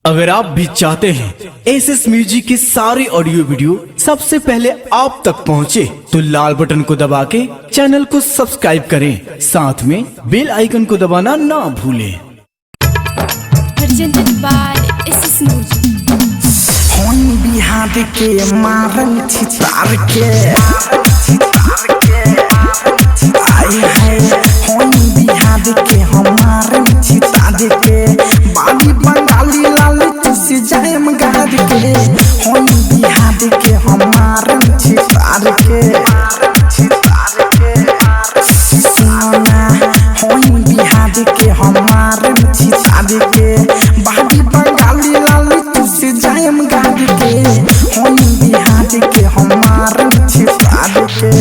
अगर आप भी चाहते हैं एसएस म्यूजिक की सारी ऑडियो वीडियो सबसे पहले आप तक पहुंचे, तो लाल बटन को दबा के चैनल को सब्सक्राइब करें, साथ में बेल आइकन को दबाना ना भूलें। Presented by SS Music। होन बिहार के मारन छितार के आए हैं, होन बिहार के हमारन छितार के बाली बंगाली लाल तुझसे जाए मगार के, होन बिहार के हमारन छितार के सुना, होन बिहार के हमारन छितार के बाली बंगाली लाल तुझसे जाए मगार के, होन बिहार के हमारन छितार के।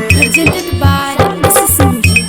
Presented by SS Music।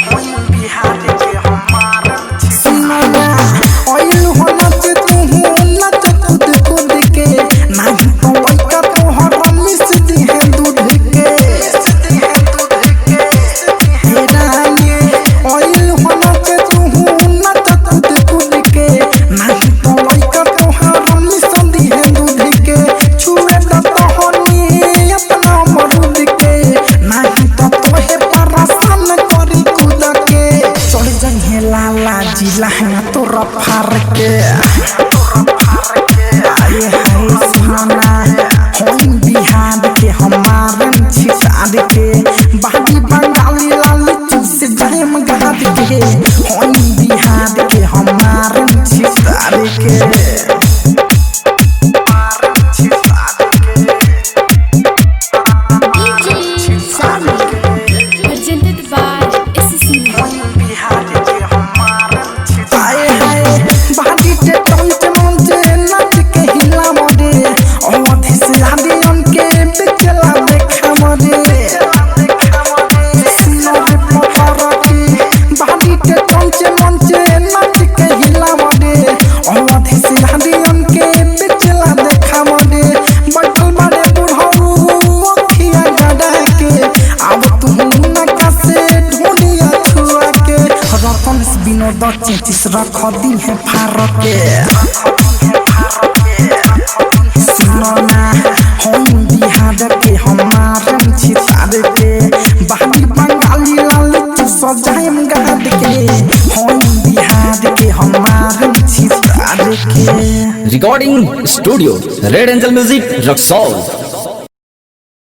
जिला तोरा फार के आए हैं सुना, होन बिहार के हमारन छितार के बाली बंगाली लाल तुझसे जाए मगार के, होन बिहार के हमारन छितार के। Presented by SS Music। चेतिस रख दी है फार के सुनो ना, होन बिहार के हमारन छितार के बाली बंगाली लाल तू सजाए मगार के, होन बिहार के हमारन छितार के। Recording studio red angel music Raxaul.